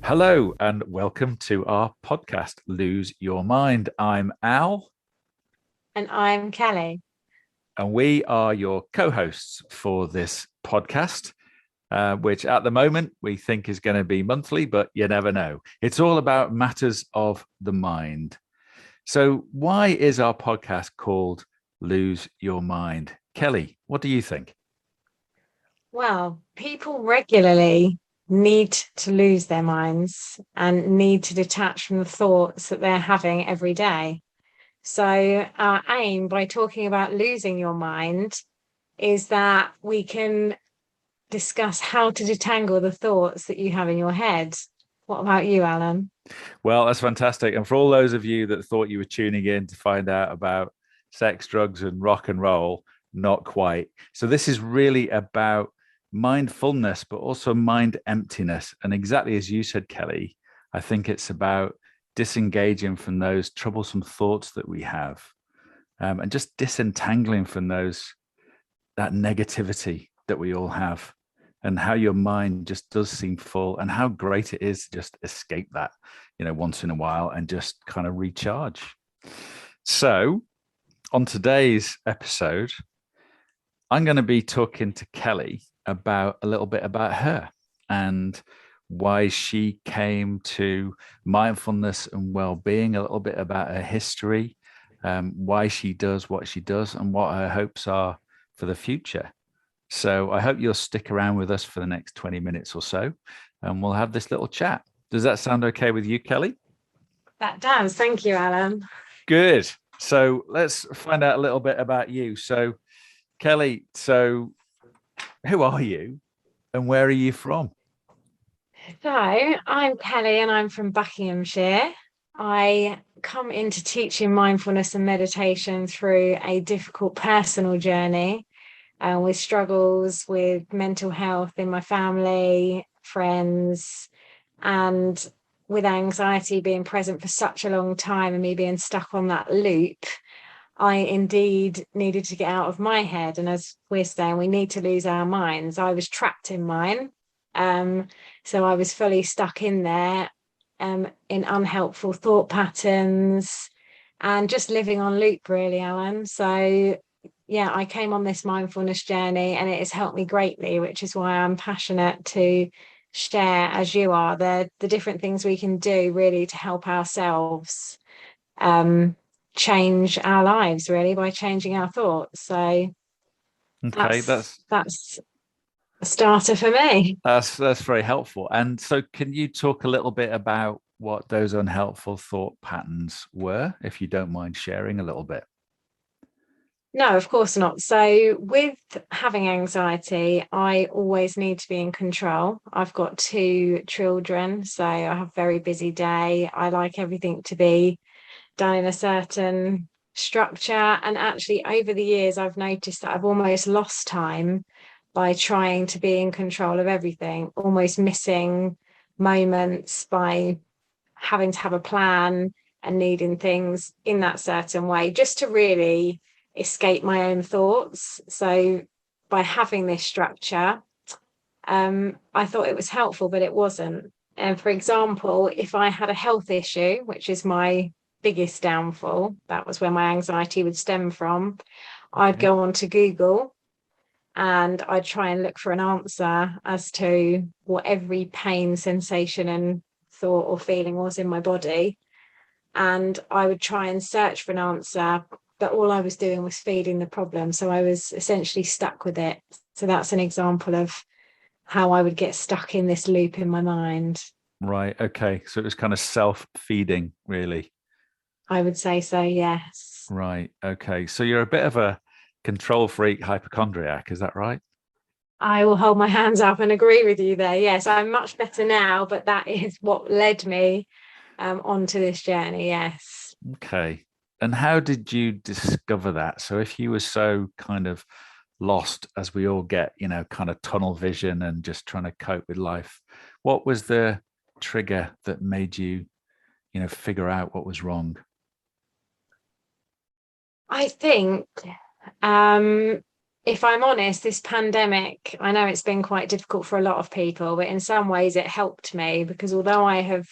Hello and welcome to our podcast, Lose Your Mind. I'm Al, And I'm Kelly. and we are your co hosts for this podcast, which at the moment we think is going to be monthly, but you never know. It's all about matters of the mind. So, why is our podcast called Lose Your Mind? Kelly, what do you think? Well, people regularly need to lose their minds and need to detach from the thoughts that they're having every day. So, our aim by talking about losing your mind is that we can discuss how to detangle the thoughts that you have in your head. What about you, Alan? Well, that's fantastic. And for all those of you that thought you were tuning in to find out about sex, drugs, and rock and roll, not quite. So, this is really about mindfulness, but also mind emptiness. And exactly as you said, Kelly, I think it's about disengaging from those troublesome thoughts that we have, and just disentangling from that negativity that we all have, and how your mind just does seem full, and how great it is to just escape that, once in a while and just kind of recharge. So, on today's episode, I'm going to be talking to Kelly about a little bit about her and why she came to mindfulness and well-being, a little bit about her history, why she does what she does, and what her hopes are for the future. So I hope you'll stick around with us for the next 20 minutes or so, and we'll have this little chat. Does that sound okay with you, Kelly? That does. Thank you, Alan. Good. So let's find out a little bit about you. So, Kelly, who are you and where are you from? So, I'm Kelly and I'm from Buckinghamshire. I come into teaching mindfulness and meditation through a difficult personal journey with struggles with mental health in my family, friends, and with anxiety being present for such a long time and me being stuck on that loop. I indeed needed to get out of my head. And as we're saying, we need to lose our minds. I was trapped in mine. Um, so I was fully stuck in there, in unhelpful thought patterns and just living on loop, really, Alan. So, yeah, I came on this mindfulness journey and it has helped me greatly, which is why I'm passionate to share, as you are, the different things we can do really to help ourselves um, change our lives really by changing our thoughts. So Okay, that's a starter for me. that's very helpful. And so, can you talk a little bit about what those unhelpful thought patterns were, if you don't mind sharing a little bit? No, of course not. So, with having anxiety, I always need to be in control. I've got two children, so I have a very busy day. I like everything to be done in a certain structure. And actually, over the years, I've noticed that I've almost lost time by trying to be in control of everything, almost missing moments by having to have a plan and needing things in that certain way just to really escape my own thoughts. So by having this structure, I thought it was helpful, but it wasn't. And for example, if I had a health issue, which is my biggest downfall, that was where my anxiety would stem from, I'd Okay. go on to Google and I'd try and look for an answer as to what every pain, sensation, and thought or feeling was in my body. And I would try and search for an answer, but all I was doing was feeding the problem. So I was essentially stuck with it. So that's an example of how I would get stuck in this loop in my mind. Right. Okay. So it was kind of self-feeding, really. I would say so, yes. Right. Okay. So you're a bit of a control freak hypochondriac, is that right? I will hold my hands up and agree with you there. Yes, I'm much better now, but that is what led me onto this journey. Yes. Okay. And how did you discover that? So if you were so kind of lost as we all get, kind of tunnel vision and just trying to cope with life, what was the trigger that made you, figure out what was wrong? I think um, if I'm honest, this pandemic, I know it's been quite difficult for a lot of people, but in some ways it helped me because although I have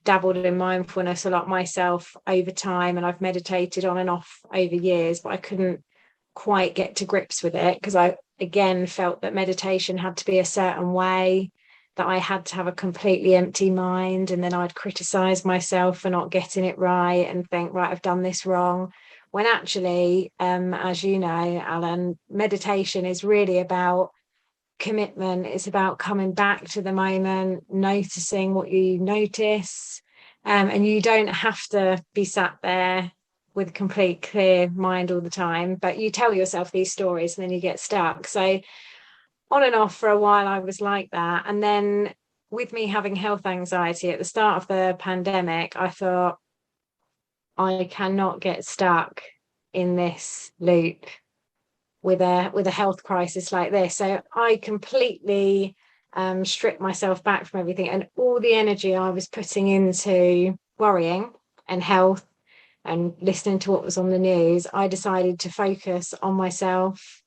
dabbled in mindfulness a lot myself over time and I've meditated on and off over years, but I couldn't quite get to grips with it because I again felt that meditation had to be a certain way, that I had to have a completely empty mind, and then I'd criticize myself for not getting it right and think, right, I've done this wrong. When actually, as you know, Alan, meditation is really about commitment. It's about coming back to the moment, noticing what you notice. And you don't have to be sat there with a complete clear mind all the time, but you tell yourself these stories and then you get stuck. So on and off for a while, I was like that. And then with me having health anxiety at the start of the pandemic, I thought, I cannot get stuck in this loop with a health crisis like this. So I completely stripped myself back from everything, and all the energy I was putting into worrying and health and listening to what was on the news, I decided to focus on myself,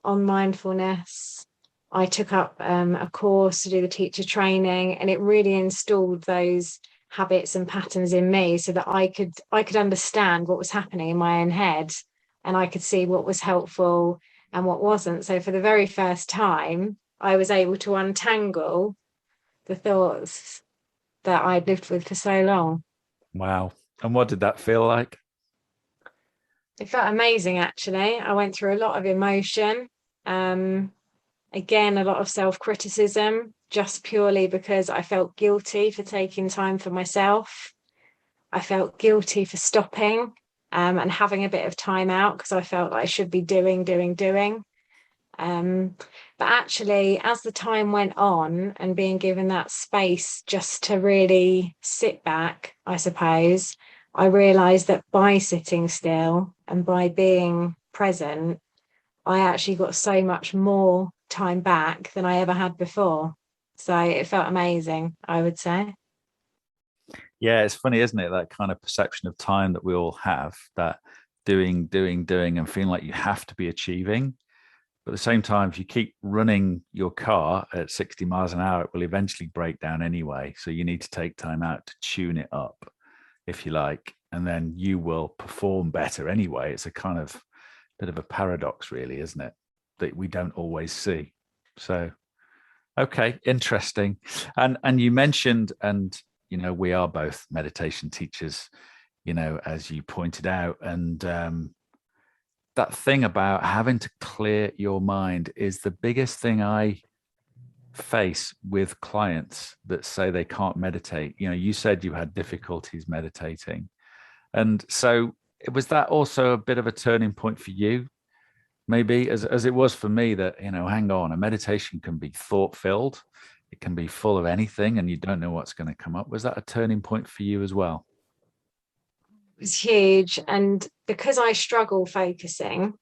on mindfulness. I took up a course to do the teacher training, and it really installed those habits and patterns in me so that I could understand what was happening in my own head, and I could see what was helpful and what wasn't. So for the very first time, I was able to untangle the thoughts that I'd lived with for so long. Wow. And what did that feel like? It felt amazing, actually. I went through a lot of emotion. Um, Again, a lot of self-criticism, just purely because I felt guilty for taking time for myself. I felt guilty for stopping and having a bit of time out because I felt like I should be doing. Um, but actually, as the time went on and being given that space just to really sit back, I suppose, I realized that by sitting still and by being present, I actually got so much more time back than I ever had before. So it felt amazing, I would say. Yeah, it's funny, isn't it? That kind of perception of time that we all have, that doing, and feeling like you have to be achieving. But at the same time, if you keep running your car at 60 miles an hour, it will eventually break down anyway. So you need to take time out to tune it up, if you like, and then you will perform better anyway. It's a kind of bit of a paradox, really, isn't it? That we don't always see. So, okay, interesting. And you mentioned, and we are both meditation teachers, as you pointed out, and that thing about having to clear your mind is the biggest thing I face with clients that say they can't meditate. You said you had difficulties meditating. And so was that also a bit of a turning point for you? Maybe as it was for me, that, hang on, a meditation can be thought filled. It can be full of anything and you don't know what's going to come up. Was that a turning point for you as well? It was huge. And because I struggle focusing,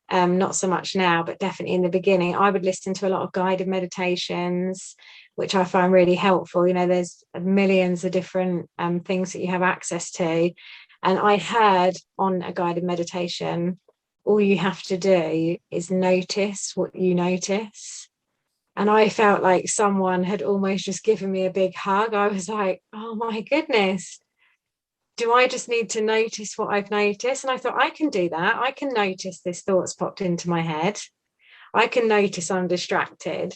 not so much now, but definitely in the beginning, I would listen to a lot of guided meditations, which I find really helpful. There's millions of different things that you have access to. And I heard on a guided meditation, all you have to do is notice what you notice. And I felt like someone had almost just given me a big hug. I was like, oh my goodness, do I just need to notice what I've noticed? And I thought, I can do that. I can notice this thought's popped into my head. I can notice I'm distracted.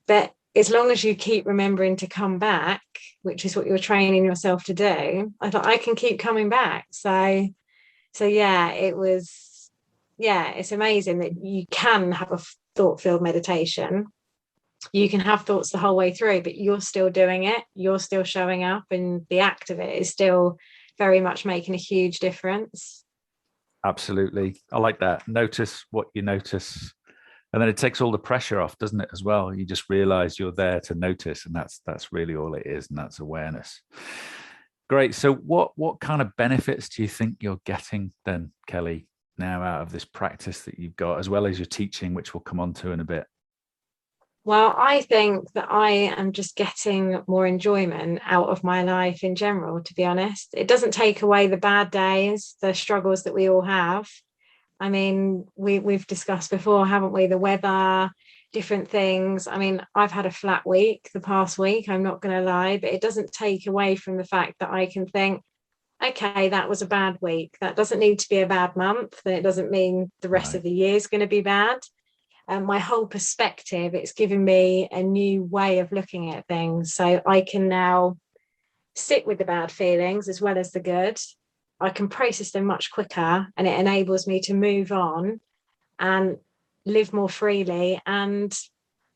But as long as you keep remembering to come back, which is what you're training yourself to do, I thought I can keep coming back. So yeah, it's amazing that you can have a thought-filled meditation. You can have thoughts the whole way through, but you're still doing it. You're still showing up, and the act of it is still very much making a huge difference. Absolutely. I like that. Notice what you notice. And then it takes all the pressure off, doesn't it, as well? You just realize you're there to notice, and that's really all it is, and that's awareness. Great. So what kind of benefits do you think you're getting then, Kelly, now out of this practice that you've got, as well as your teaching, which we'll come on to in a bit? Well, I think that I am just getting more enjoyment out of my life in general, to be honest. It doesn't take away the bad days, the struggles that we all have, I mean, we've discussed before, haven't we? The weather, different things. I mean, I've had a flat week the past week, I'm not going to lie, but it doesn't take away from the fact that I can think, okay, that was a bad week. That doesn't need to be a bad month. Then it doesn't mean the rest Right. of the year is going to be bad. And my whole perspective, it's given me a new way of looking at things. So I can now sit with the bad feelings as well as the good. I can process them much quicker, and it enables me to move on and live more freely and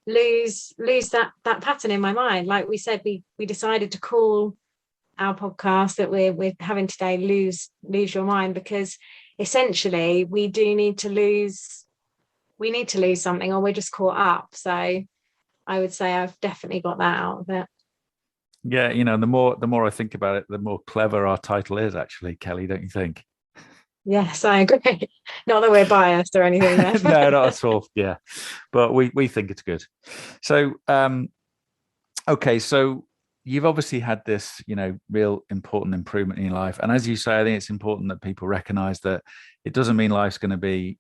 lose that pattern in my mind. Like we said, we decided to call our podcast that we're having today lose your mind, because essentially we need to lose something, or we're just caught up. So I would say I've definitely got that out of it. Yeah, the more I think about it, the more clever our title is, actually, Kelly, don't you think? Yes, I agree. Not that we're biased or anything there. No, not at all. Yeah, but we think it's good. So, okay, so you've obviously had this, real important improvement in your life, and as you say, I think it's important that people recognize that it doesn't mean life's going to be,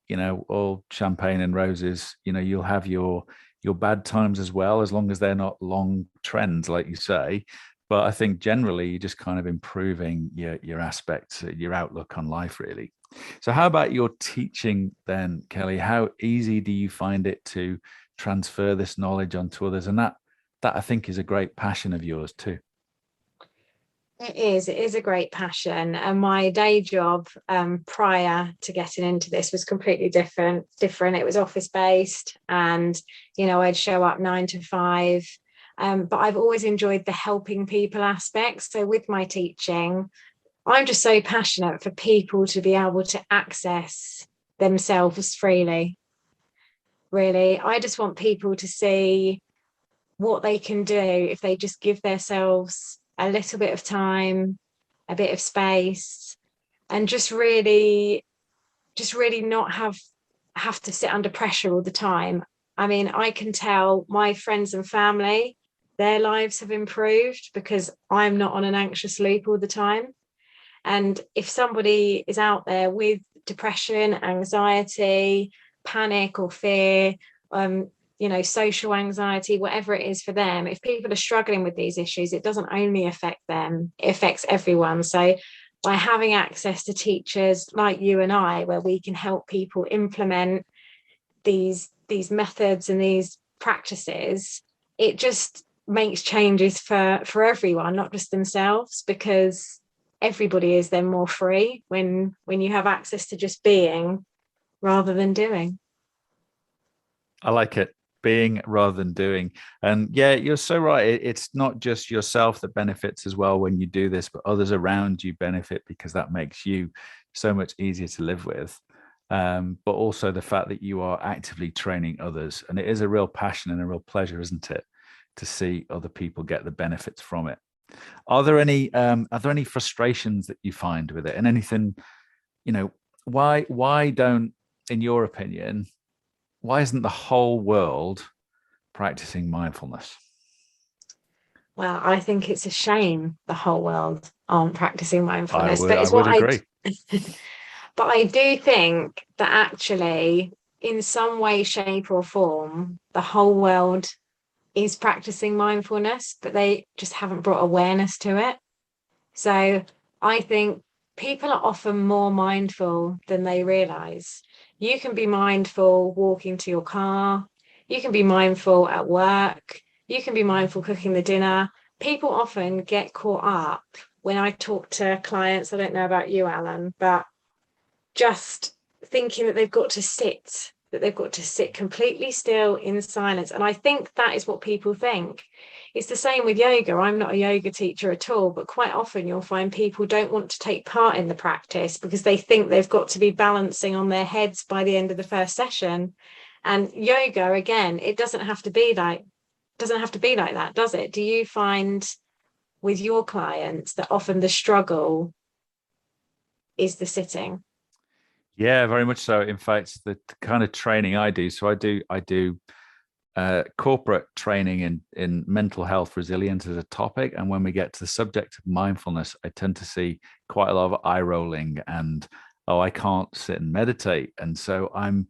all champagne and roses. You'll have your bad times as well, as long as they're not long trends, like you say. But I think generally you're just kind of improving your aspects, your outlook on life, really. So, how about your teaching then, Kelly? How easy do you find it to transfer this knowledge onto others? And that I think is a great passion of yours too. It is a great passion. And my day job, prior to getting into this, was completely different. It was office based, and I'd show up 9 to 5. But I've always enjoyed the helping people aspect. So with my teaching, I'm just so passionate for people to be able to access themselves freely. Really, I just want people to see what they can do if they just give themselves a little bit of time, a bit of space, and just really not have to sit under pressure all the time. I mean, I can tell my friends and family, their lives have improved because I'm not on an anxious loop all the time. And if somebody is out there with depression, anxiety, panic or fear, social anxiety, whatever it is for them, if people are struggling with these issues, it doesn't only affect them, it affects everyone. So by having access to teachers like you and I, where we can help people implement these methods and these practices, it just makes changes for everyone, not just themselves, because everybody is then more free when you have access to just being rather than doing. I like it. Being rather than doing. And yeah, you're so right. It's not just yourself that benefits as well when you do this, but others around you benefit because that makes you so much easier to live with. But also the fact that you are actively training others. And it is a real passion and a real pleasure, isn't it, to see other people get the benefits from it. Are there any frustrations that you find with it? And anything, you know, why don't, in your opinion, why isn't the whole world practicing mindfulness? Well, I think it's a shame the whole world aren't practicing I mindfulness, would but I it's what would I agree. but I do think that actually, in some way, shape, or form, the whole world is practicing mindfulness, but they just haven't brought awareness to it. So I think people are often more mindful than they realize. You can be mindful walking to your car, you can be mindful at work, you can be mindful cooking the dinner. People often get caught up when I talk to clients. I don't know about you, Alan, but just thinking that they've got to sit completely still in silence. And I think that is what people think. It's the same with yoga. I'm not a yoga teacher at all, but quite often you'll find people don't want to take part in the practice because they think they've got to be balancing on their heads by the end of the first session. And yoga, again, it doesn't have to be like that, does it? Do you find with your clients that often the struggle is the sitting? Yeah, very much so. In fact, the kind of training I do, so I do corporate training in mental health resilience as a topic, and when we get to the subject of mindfulness, I tend to see quite a lot of eye rolling and oh, I can't sit and meditate. And so I'm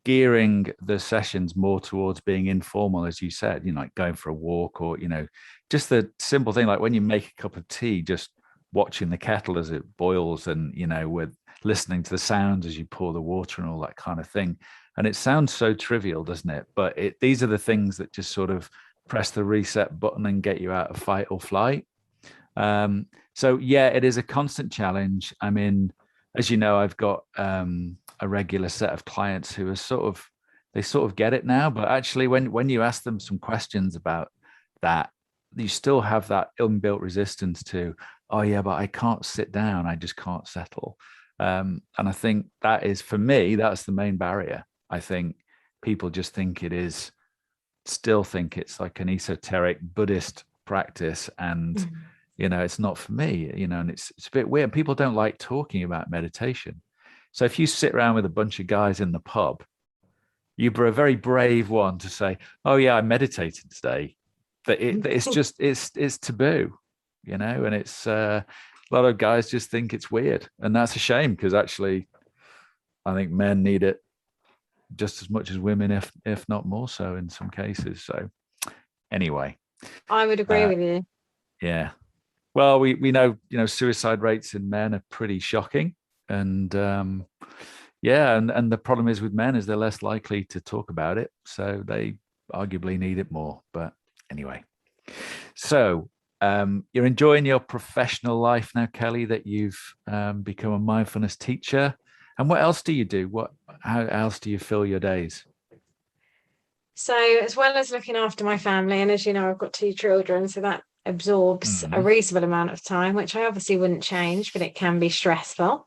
gearing the sessions more towards being informal, as you said, like going for a walk, or, just the simple thing, like when you make a cup of tea, just watching the kettle as it boils, and, with listening to the sounds as you pour the water and all that kind of thing. And it sounds so trivial, doesn't it? But these are the things that just sort of press the reset button and get you out of fight or flight. So yeah, it is a constant challenge. I mean, as you know, I've got a regular set of clients who are they sort of get it now, but actually when you ask them some questions about that, you still have that inbuilt resistance to, oh yeah, but I can't sit down, I just can't settle. And I think that is, for me, that's the main barrier. I think people just still think it's like an esoteric Buddhist practice, and it's not for me, and it's a bit weird. People don't like talking about meditation. So if you sit around with a bunch of guys in the pub, you're a very brave one to say, oh yeah, I meditated today. But it's taboo, and it's a lot of guys just think it's weird. And that's a shame, because actually I think men need it just as much as women, if not more so in some cases. So anyway, I would agree with you. Yeah. Well, we know, suicide rates in men are pretty shocking. And yeah, and the problem is with men is they're less likely to talk about it. So they arguably need it more. But anyway, so you're enjoying your professional life now, Kelly, that you've become a mindfulness teacher. And what else do you do? How else do you fill your days? So, as well as looking after my family, and as you know, I've got 2 children, so that absorbs a reasonable amount of time, which I obviously wouldn't change, but it can be stressful.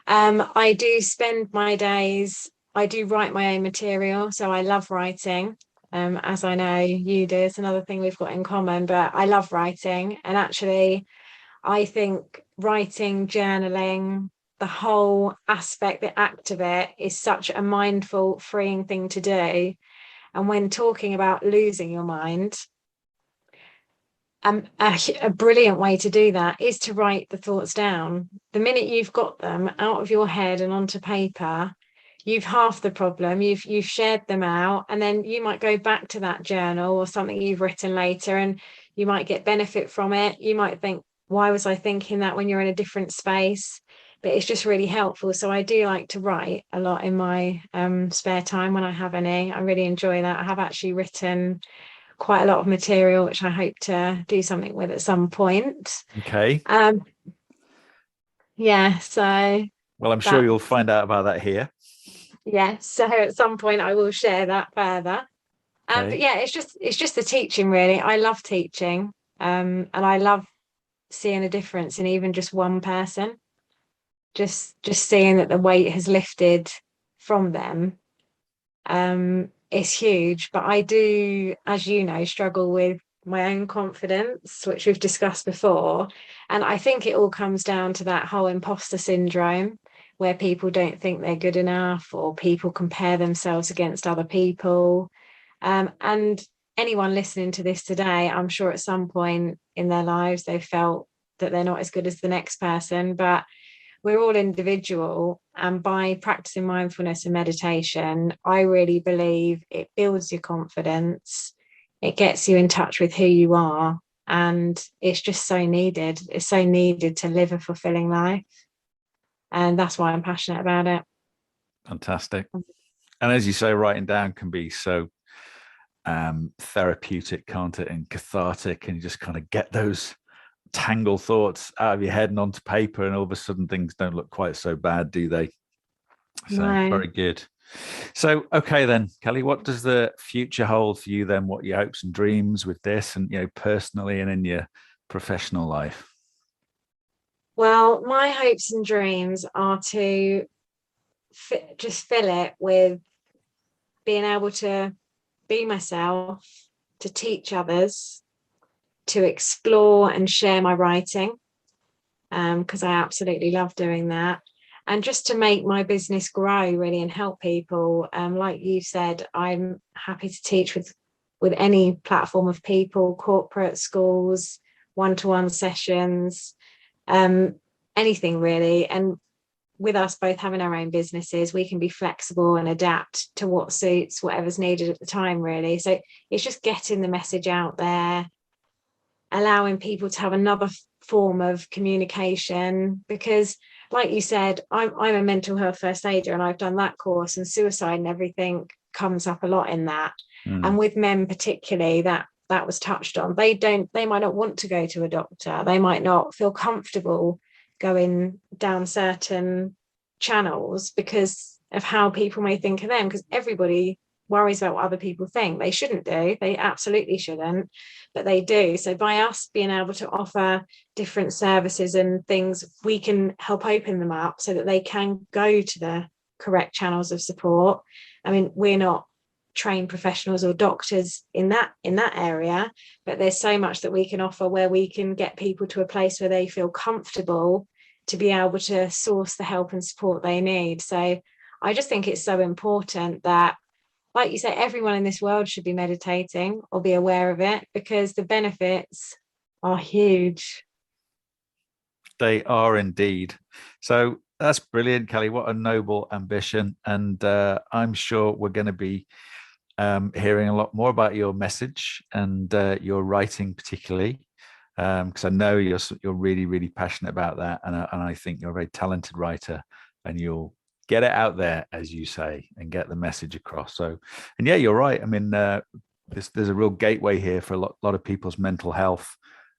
I do spend my days, I do write my own material, so I love writing. As I know you do, it's another thing we've got in common, but I love writing. And actually, I think writing, journaling, the whole aspect, the act of it is such a mindful, freeing thing to do. And when talking about losing your mind, a brilliant way to do that is to write the thoughts down. The minute you've got them out of your head and onto paper, you've half the problem. You've shared them out, and then you might go back to that journal or something you've written later, and you might get benefit from it. You might think, why was I thinking that, when you're in a different space? But it's just really helpful. So I do like to write a lot in my spare time when I have any. I really enjoy that. I have actually written quite a lot of material, which I hope to do something with at some point. Okay. Yeah, so well, I'm sure you'll find out about that here. Yeah, so at some point I will share that further. Okay. But yeah, it's just the teaching, really. I love teaching, and I love seeing a difference in even just one person. Just seeing that the weight has lifted from them is huge. But I do, as you know, struggle with my own confidence, which we've discussed before. And I think it all comes down to that whole imposter syndrome, where people don't think they're good enough, or people compare themselves against other people. And anyone listening to this today, I'm sure at some point in their lives they felt that they're not as good as the next person, but we're all individual. And by practicing mindfulness and meditation, I really believe it builds your confidence. It gets you in touch with who you are. And it's just so needed. It's so needed to live a fulfilling life. And that's why I'm passionate about it. Fantastic. And as you say, writing down can be so therapeutic, can't it, and cathartic, and you just kind of get those tangled thoughts out of your head and onto paper, and all of a sudden things don't look quite so bad, do they? So No. very good. So okay then, Kelly, what does the future hold for you then? What are your hopes and dreams with this, and personally and in your professional life? Well, my hopes and dreams are to just fill it with being able to be myself, to teach others, to explore and share my writing, because I absolutely love doing that. And just to make my business grow, really, and help people. Like you said, I'm happy to teach with any platform of people, corporate, schools, one-to-one sessions, anything really. And with us both having our own businesses, we can be flexible and adapt to what suits whatever's needed at the time, really. So it's just getting the message out there, allowing people to have another form of communication, because like you said, I'm a mental health first aider, and I've done that course, and suicide and everything comes up a lot in that. And with men particularly, that was touched on. They might not want to go to a doctor, they might not feel comfortable going down certain channels because of how people may think of them, because everybody worries about what other people think. They shouldn't do, they absolutely shouldn't, but they do. So by us being able to offer different services and things, we can help open them up so that they can go to the correct channels of support. I mean, we're not trained professionals or doctors in that area, but there's so much that we can offer where we can get people to a place where they feel comfortable to be able to source the help and support they need. So I just think it's so important that, like you say, everyone in this world should be meditating or be aware of it, because the benefits are huge. They are indeed. So that's brilliant, Kelly. What a noble ambition. And I'm sure we're going to be hearing a lot more about your message and your writing, particularly, because I know you're really, really passionate about that. And I think you're a very talented writer, and you'll get it out there, as you say, and get the message across. So, and yeah, you're right. I mean, there's a real gateway here for a lot of people's mental health.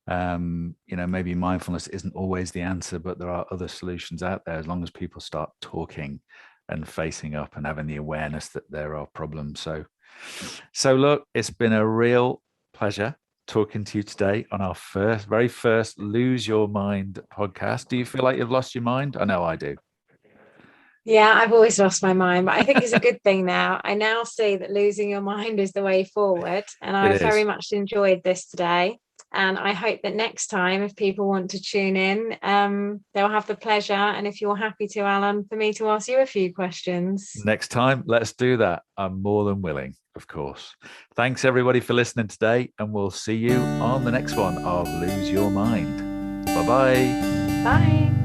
Maybe mindfulness isn't always the answer, but there are other solutions out there as long as people start talking and facing up and having the awareness that there are problems. So look, it's been a real pleasure talking to you today on our very first Lose Your Mind podcast. Do you feel like you've lost your mind? I know I do. Yeah, I've always lost my mind, but I think it's a good thing now. I now see that losing your mind is the way forward, and It I've very is. much enjoyed this today. And I hope that next time, if people want to tune in, they'll have the pleasure. And if you're happy to, Alan, for me to ask you a few questions. Next time, let's do that. I'm more than willing, of course. Thanks, everybody, for listening today, and we'll see you on the next one of Lose Your Mind. Bye-bye. Bye.